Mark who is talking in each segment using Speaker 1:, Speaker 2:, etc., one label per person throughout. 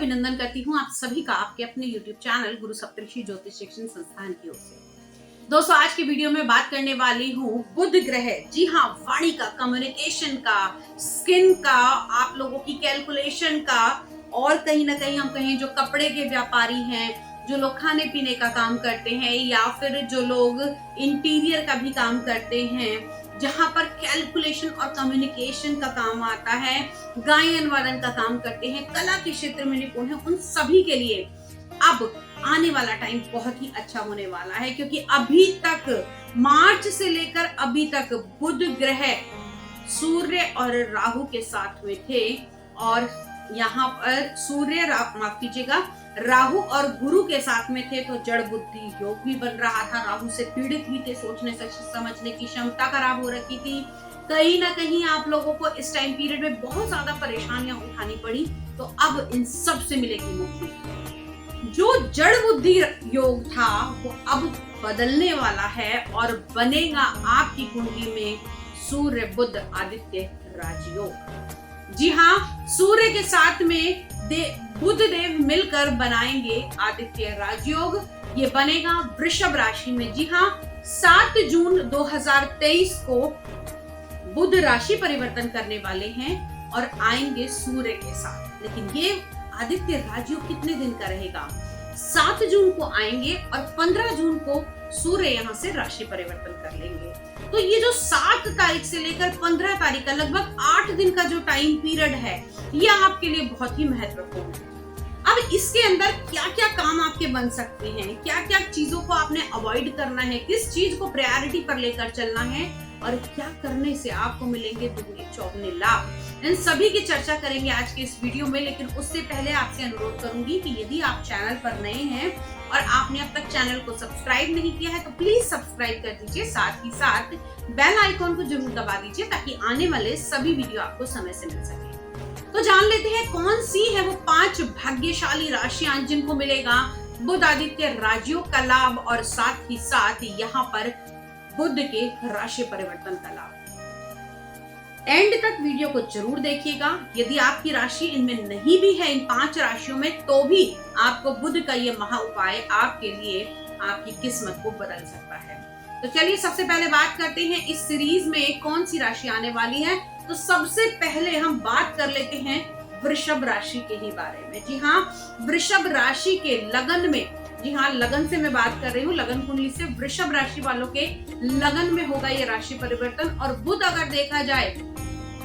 Speaker 1: अभिनंदन करती हूँ आप सभी का आपके अपने YouTube चैनल गुरु सप्तऋषि ज्योतिष शिक्षण संस्थान की ओर से। दोस्तों, आज की वीडियो में बात करने वाली हूँ बुध ग्रह। जी हाँ, वाणी का, कम्युनिकेशन का, स्किन का, आप लोगों की कैलकुलेशन का, और कहीं ना कहीं हम कहें जो कपड़े के व्यापारी हैं, जो लोग खाने पीने का काम करते हैं, या फिर जो लोग इंटीरियर का भी काम करते हैं, जहां पर कैलकुलेशन और कम्युनिकेशन का काम आता है, गायन वादन का काम करते हैं, कला के क्षेत्र में निपुण है, उन सभी के लिए अब आने वाला टाइम बहुत ही अच्छा होने वाला है। क्योंकि अभी तक मार्च से लेकर अभी तक बुध ग्रह सूर्य और राहु के साथ में थे, और यहाँ पर सूर्य माफ कीजिएगा, राहु और गुरु के साथ में थे, तो जड़ बुद्धि योग भी बन रहा था। राहु से पीड़ित भी थे, सोचने समझने की क्षमता खराब हो रखी थी। कहीं ना कहीं आप लोगों को इस टाइम पीरियड में बहुत ज्यादा परेशानियां उठानी पड़ी, तो अब इन सब से मिलेगी मुक्ति। जो जड़ बुद्धि योग था वो अब बदलने वाला है और बनेगा आपकी कुंडली में सूर्य बुध आदित्य राजयोग। जी हाँ, सूर्य के साथ में बुध देव मिलकर बनाएंगे आदित्य राजयोग। ये बनेगा वृषभ राशि में। जी हाँ, 7 जून 2023 को बुध राशि परिवर्तन करने वाले हैं और आएंगे सूर्य के साथ। लेकिन ये आदित्य राजयोग कितने दिन का रहेगा? 7 जून को आएंगे और 15 जून को सूर्य यहाँ से राशि परिवर्तन कर लेंगे। तो ये जो 7 तारीख से लेकर 15 तारीख का लगभग 8 दिन का जो टाइम पीरियड है, ये आपके लिए बहुत ही महत्वपूर्ण है। अब इसके अंदर क्या क्या काम आपके बन सकते हैं, क्या क्या चीजों को आपने अवॉइड करना है, किस चीज को प्रायोरिटी पर लेकर चलना है, और क्या करने से आपको मिलेंगे दुगने चौगुने लाभ, इन सभी की चर्चा करेंगे आज के इस वीडियो में। लेकिन उससे पहले आपसे अनुरोध करूंगी कि यदि आप चैनल पर नए हैं और आपने अब तक चैनल को सब्सक्राइब नहीं किया है तो प्लीज सब्सक्राइब कर दीजिए, साथ ही साथ बेल आइकॉन को जरूर दबा दीजिए ताकि आने वाले सभी वीडियो आपको समय से मिल सके। तो जान लेते हैं कौन सी है वो 5 भाग्यशाली राशियां जिनको मिलेगा बुध आदित्य राजयोग का लाभ, और साथ ही साथ यहाँ पर बुध के राशि परिवर्तन का लाभ। एंड तक वीडियो को जरूर देखिएगा। यदि आपकी राशि इनमें नहीं भी है, इन 5 राशियों में, तो भी आपको बुध का ये महा उपाय आपके लिए आपकी किस्मत को बदल सकता है। तो चलिए सबसे पहले बात करते हैं इस सीरीज में कौन सी राशि आने वाली है। तो सबसे पहले हम बात कर लेते हैं वृषभ राशि के ही बारे में। जी हाँ, वृषभ राशि के लगन में, जी हाँ, लगन से मैं बात कर रही हूँ, लगन कुंडली से वृषभ राशि वालों के लगन में होगा ये राशि परिवर्तन। और बुध अगर देखा जाए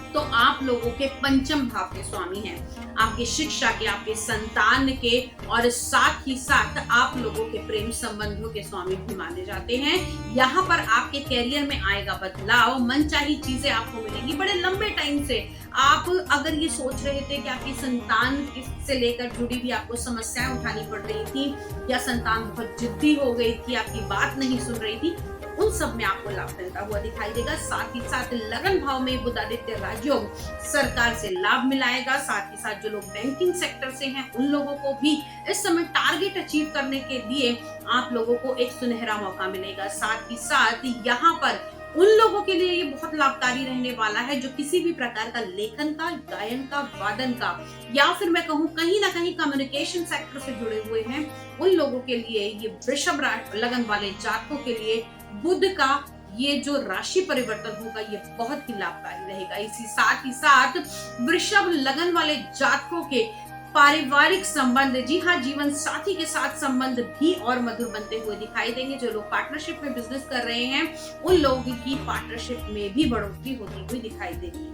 Speaker 1: तो आप लोगों के पंचम भाव के स्वामी हैं, आपके शिक्षा के, आपके संतान के, और साथ ही साथ आप लोगों के प्रेम संबंधों के स्वामी भी माने जाते हैं। यहाँ पर आपके कैरियर में आएगा बदलाव, मनचाही चीजें आपको मिलेंगी। बड़े लंबे टाइम से आप अगर ये सोच रहे थे कि आपकी संतान से लेकर जुड़ी भी आपको समस्याएं उठानी पड़ रही थी, या संतान बहुत जिद्दी हो गई थी, आपकी बात नहीं सुन रही थी, उन सब में आपको लाभ मिलता हुआ दिखाई देगा। साथ ही साथ लगन भाव में बुध आदित्य राजयोग सरकार से लाभ मिलाएगा। साथ ही साथ जो लोग बैंकिंग सेक्टर से हैं उन लोगों को भी इस समय टारगेट अचीव करने के लिए आप लोगों को एक सुनहरा मौका मिलेगा। साथ ही साथ यहाँ पर उन लोगों के लिए ये बहुत लाभकारी रहने वाला है जो किसी भी प्रकार का लेखन का, गायन का, वादन का, या फिर मैं कहूँ कहीं ना कहीं कम्युनिकेशन सेक्टर से जुड़े हुए हैं, उन लोगों के लिए ये वृषभ लगन वाले जातकों के लिए बुध का ये जो राशि परिवर्तन होगा ये बहुत ही लाभकारी रहेगा। इसी साथ ही साथ वृषभ लगन वाले जातकों के पारिवारिक संबंध, जी हाँ, जीवन साथी के साथ संबंध भी और मधुर बनते हुए दिखाई देंगे। जो लोग पार्टनरशिप में बिजनेस कर रहे हैं उन लोगों की पार्टनरशिप में भी बढ़ोतरी होती हुई दिखाई देगी।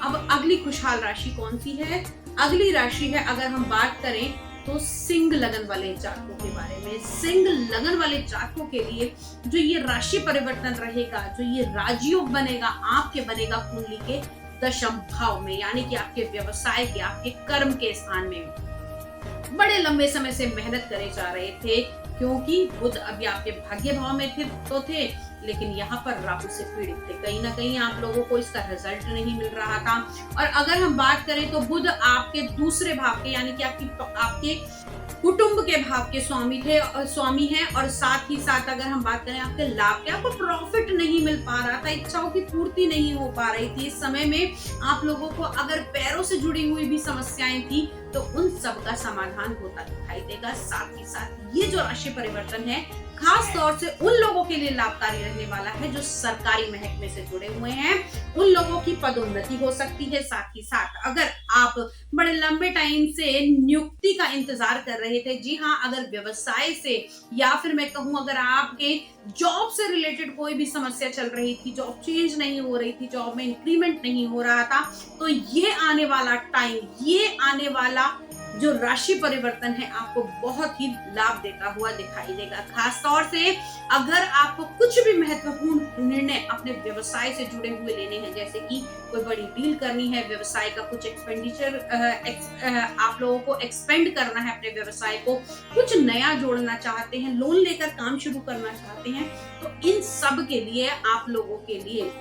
Speaker 1: अब अगली खुशहाल राशि कौन सी है? अगली राशि है, अगर हम बात करें तो सिंह लगन वाले जातकों के बारे में। सिंह लगन वाले जातकों के लिए जो ये राशि परिवर्तन रहेगा, जो ये राजयोग बनेगा, आपके बनेगा कुंडली के दशम भाव में, यानी कि आपके व्यवसाय के, आपके कर्म के स्थान में। बड़े लंबे समय से मेहनत करे जा रहे थे, क्योंकि बुध अभी आपके भाग्य भाव में थे, लेकिन यहाँ पर राहु से पीड़ित थे। कहीं ना कहीं आप लोगों को इसका रिजल्ट नहीं मिल रहा था। और अगर हम बात करें तो बुध आपके दूसरे भाव के, यानी कि आपके कुटुंब के भाव के स्वामी हैं, और साथ ही साथ अगर हम बात करें आपके लाभ के, आपको प्रॉफिट नहीं मिल पा रहा था, इच्छाओं की पूर्ति नहीं हो पा रही थी। इस समय में आप लोगों को अगर पैरों से जुड़ी हुई भी समस्याएं थी तो उन सब का समाधान होता दिखाई देगा। साथ ही साथ ये जो राशि परिवर्तन है खास तौर से उन लोगों के लिए लाभकारी रहने वाला है जो सरकारी महकमे से जुड़े हुए हैं। उन लोगों की पदोन्नति हो सकती है। साथ ही साथ अगर आप बड़े लंबे टाइम से नियुक्ति का इंतजार कर रहे थे, जी हाँ, अगर व्यवसाय से या फिर मैं कहूँ अगर आपके जॉब से रिलेटेड कोई भी समस्या चल रही थी, जॉब चेंज नहीं हो रही थी, जॉब में इंक्रीमेंट नहीं हो रहा था, तो ये आने वाला टाइम, ये आने वाला जो राशि परिवर्तन है आपको बहुत ही लाभ देता हुआ दिखाई देगा। खास तौर से अगर आपको कुछ भी महत्वपूर्ण निर्णय अपने व्यवसाय से जुड़े हुए लेने हैं, जैसे कि कोई बड़ी डील करनी है, व्यवसाय का कुछ एक्सपेंडिचर आप लोगों को एक्सपेंड करना है, अपने व्यवसाय को कुछ नया जोड़ना चाहते हैं, लोन लेकर काम शुरू करना चाहते हैं, तो इन सब के लिए आप लोगों के लिए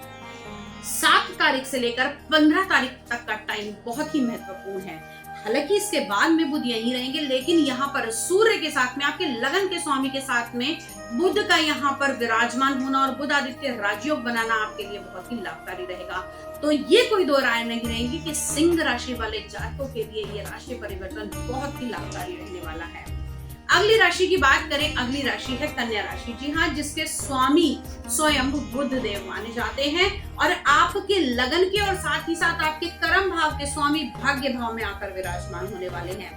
Speaker 1: 7 तारीख से लेकर 15 तारीख तक का टाइम बहुत ही महत्वपूर्ण है। हालांकि इसके बाद में बुध यहीं रहेंगे, लेकिन यहाँ पर सूर्य के साथ में आपके लगन के स्वामी के साथ में बुध का यहाँ पर विराजमान होना और बुध आदित्य राजयोग बनाना आपके लिए बहुत ही लाभकारी रहेगा। तो ये कोई दो राय नहीं रहेगी कि सिंह राशि वाले जातकों के लिए ये राशि परिवर्तन बहुत ही लाभकारी रहने वाला है। अगली राशि की बात करें, अगली राशि है कन्या राशि। जी हाँ, जिसके स्वामी स्वयं बुध देव माने जाते हैं और आपके लगन के और साथ ही साथ आपके कर्म भाव के स्वामी भाग्य भाव में आकर विराजमान होने वाले हैं।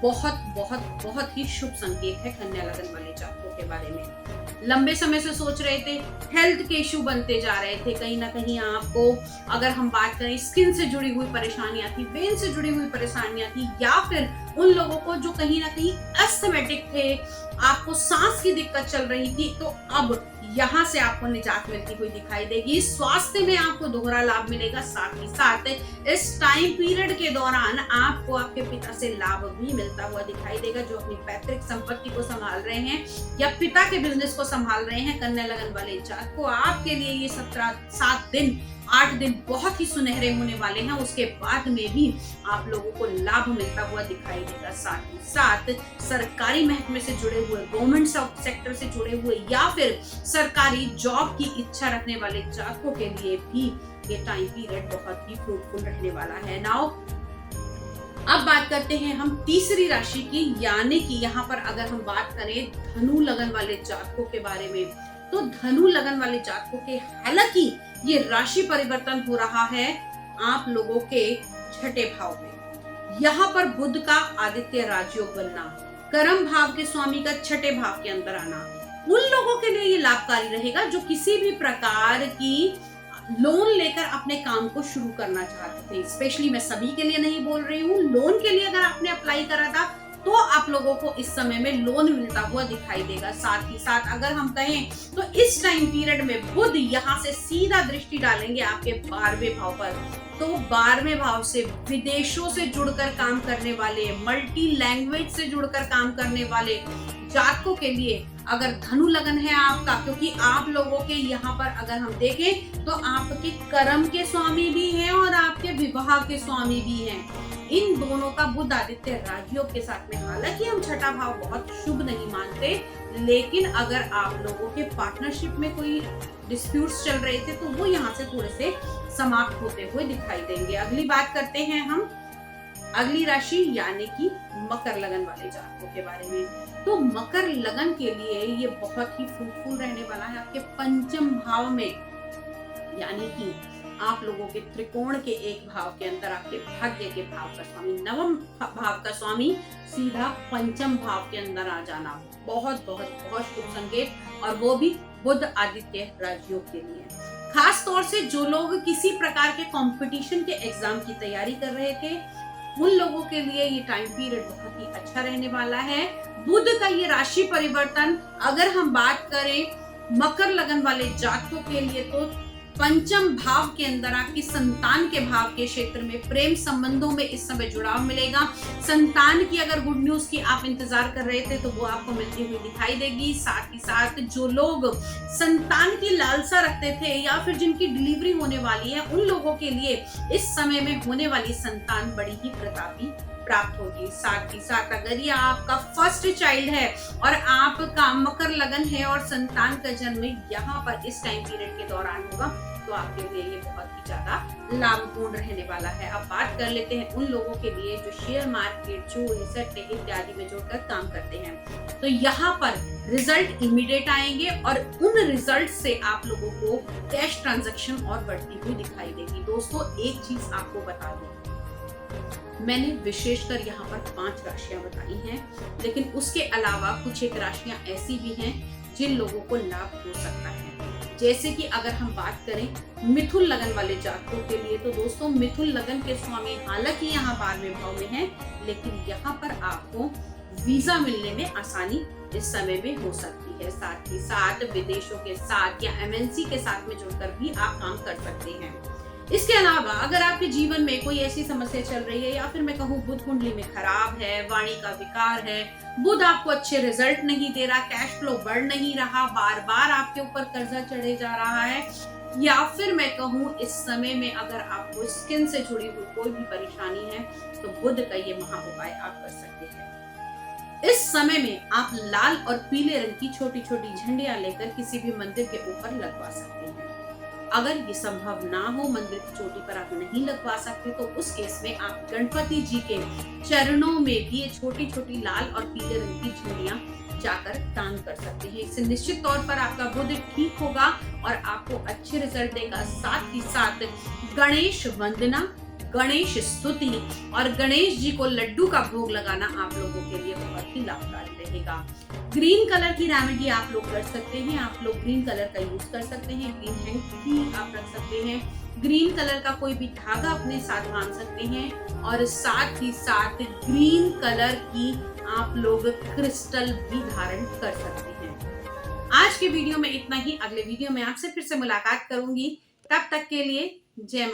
Speaker 1: बहुत बहुत बहुत ही शुभ संकेत है कन्या लगन वाले जातकों के बारे में। लंबे समय से सोच रहे थे, हेल्थ के इश्यू बनते जा रहे थे, कहीं ना कहीं आपको अगर हम बात करें स्किन से जुड़ी हुई परेशानियां थी, वेन से जुड़ी हुई परेशानियां थी, या फिर उन लोगों को जो कहीं ना कहीं अस्थमैटिक थे, आपको सांस की दिक्कत चल रही थी, तो अब यहाँ से आपको निजात मिलती हुई दिखाई देगी। स्वास्थ्य में आपको दोहरा लाभ मिलेगा। साथ ही साथ इस टाइम पीरियड के दौरान आपको आपके पिता से लाभ भी मिलता हुआ दिखाई देगा, जो अपनी पैतृक संपत्ति को संभाल रहे हैं या पिता के बिजनेस को संभाल रहे हैं। कन्या लगन वाले जातक को आपके लिए ये 7 दिन 8 दिन बहुत ही सुनहरे होने वाले हैं। उसके बाद में भी आप लोगों को लाभ मिलता हुआ दिखाई देगा। साथ ही साथ सरकारी महकमे से जुड़े हुए, गवर्नमेंट सेक्टर से जुड़े हुए या फिर सरकारी जॉब की इच्छा रखने वाले जातकों के लिए भी ये टाइम पीरियड बहुत ही फ्रूटफुल रहने वाला है। नाउ अब बात करते हैं हम तीसरी राशि की, यानी कि यहाँ पर अगर हम बात करें धनु लगन वाले जातकों के बारे में, तो धनु लगन वाले जातकों के हालांकि ये राशि परिवर्तन हो रहा है आप लोगों के 6ठे भाव में। यहाँ पर बुध का आदित्य राजयोग बनना, कर्म भाव के स्वामी का 6ठे भाव के अंदर आना, उन लोगों के लिए ये लाभकारी रहेगा जो किसी भी प्रकार की लोन लेकर अपने काम को शुरू करना चाहते थे। स्पेशली मैं सभी के लिए नहीं बोल रही हूँ, लोन के लिए अगर आपने अप्लाई करा था तो आप लोगों को इस समय में लोन मिलता हुआ दिखाई देगा। साथ ही साथ अगर हम कहें तो इस टाइम पीरियड में बुध यहाँ से सीधा दृष्टि डालेंगे आपके 12वें भाव पर, तो 12वें भाव से विदेशों से जुड़कर काम करने वाले, मल्टी लैंग्वेज से जुड़कर काम करने वाले जातकों के लिए अगर धनु लगन है आपका, क्योंकि आप लोगों के यहाँ पर अगर हम देखें तो आपके कर्म के स्वामी भी हैं और आपके विवाह के स्वामी भी हैं। इन दोनों का बुध आदित्य राजयोग के साथ में, हालांकि हम 6ठा भाव बहुत शुभ नहीं मानते, लेकिन अगर आप लोगों के पार्टनरशिप में कोई डिस्प्यूट्स चल रहे थे तो वो यहाँ से थोड़े से समाप्त होते हुए दिखाई देंगे। अगली बात करते हैं हम अगली राशि यानी कि मकर लगन वाले जातकों के बारे में। तो मकर लगन के लिए ये बहुत ही फ्रूटफुल रहने वाला है आपके 5म भाव में, यानी कि आप लोगों के त्रिकोण के एक भाव के अंदर आपके भाग्य के भाव का स्वामी, 9वें भाव का स्वामी सीधा 5म भाव के अंदर आ जाना बहुत बहुत बहुत शुभ संकेत, और वो भी बुध आदित्य राजयोग के लिए। खास तौर से जो लोग किसी प्रकार के कंपटीशन के एग्जाम की तैयारी कर रहे थे उन लोगों के लिए ये टाइम पीरियड बहुत ही अच्छा रहने वाला है। बुध का ये राशि परिवर्तन अगर हम बात करें मकर लगन वाले जातकों के लिए, तो 5म भाव के अंदर आपकी संतान के भाव के क्षेत्र में प्रेम संबंधों में इस समय जुड़ाव मिलेगा। संतान की अगर गुड न्यूज की आप इंतजार कर रहे थे तो वो आपको मिलती हुई दिखाई देगी। साथ ही साथ जो लोग संतान की लालसा रखते थे या फिर जिनकी डिलीवरी होने वाली है उन लोगों के लिए इस समय में होने वाली संतान बड़ी ही प्रतापी प्राप्त होगी। साथ ही साथ अगर ये आपका फर्स्ट चाइल्ड है और आपका मकर लगन है और संतान का जन्म यहाँ पर इस टाइम पीरियड के दौरान होगा तो आपके लिए ये बहुत ही ज्यादा लाभपूर्ण रहने वाला है। अब बात कर लेते हैं उन लोगों के लिए जो शेयर मार्केट, चोरी, सट्टे इत्यादि में जुड़कर काम करते हैं। तो यहाँ पर रिजल्ट इमीडिएट आएंगे और उन रिजल्ट से आप लोगों को कैश ट्रांजैक्शन और बढ़ती हुई दिखाई देगी। दोस्तों एक चीज आपको बता दूं, मैंने विशेषकर यहाँ पर 5 राशियां बताई हैं, लेकिन उसके अलावा कुछ एक राशियां ऐसी भी हैं जिन लोगों को लाभ हो सकता है। जैसे कि अगर हम बात करें मिथुन लगन वाले जातकों के लिए, तो दोस्तों मिथुन लगन के स्वामी हालांकि यहाँ 12वें भाव में हैं, लेकिन यहाँ पर आपको वीजा मिलने में आसानी इस समय में हो सकती है। साथ ही साथ विदेशों के साथ या एमएनसी के साथ में जुड़कर भी आप काम कर सकते हैं। इसके अलावा अगर आपके जीवन में कोई ऐसी समस्या चल रही है या फिर मैं कहूँ बुध कुंडली में खराब है, वाणी का विकार है, बुध आपको अच्छे रिजल्ट नहीं दे रहा, कैश फ्लो बढ़ नहीं रहा, बार बार आपके ऊपर कर्जा चढ़े जा रहा है, या फिर मैं कहूँ इस समय में अगर आपको स्किन से जुड़ी हुई कोई भी परेशानी है, तो बुध का ये महा उपाय आप कर सकते हैं। इस समय में आप लाल और पीले रंग की छोटी छोटी झंडियां लेकर किसी भी मंदिर के ऊपर लगवा सकते हैं। अगर ये संभव ना हो, मंदिर की चोटी पर आप नहीं लगवा सकते, तो उस केस में आप गणपति जी के चरणों में भी ये छोटी छोटी लाल और पीले रंग की झंडियां जाकर दान कर सकते हैं। इससे निश्चित तौर पर आपका बुध ठीक होगा और आपको अच्छे रिजल्ट देगा। साथ ही साथ गणेश वंदना, गणेश स्तुति और गणेश जी को लड्डू का भोग लगाना आप लोगों के लिए बहुत ही लाभकारी रहेगा। ग्रीन कलर की रेमेडी आप लोग कर सकते हैं। आप लोग ग्रीन कलर का यूज कर सकते हैं, ग्रीन हैंड भी आप रख सकते हैं, ग्रीन कलर का कोई भी धागा अपने साथ बांध सकते हैं और साथ ही साथ ग्रीन कलर की आप लोग क्रिस्टल भी धारण कर सकते हैं। आज के वीडियो में इतना ही। अगले वीडियो में आपसे फिर से मुलाकात करूंगी, तब तक के लिए जय मां।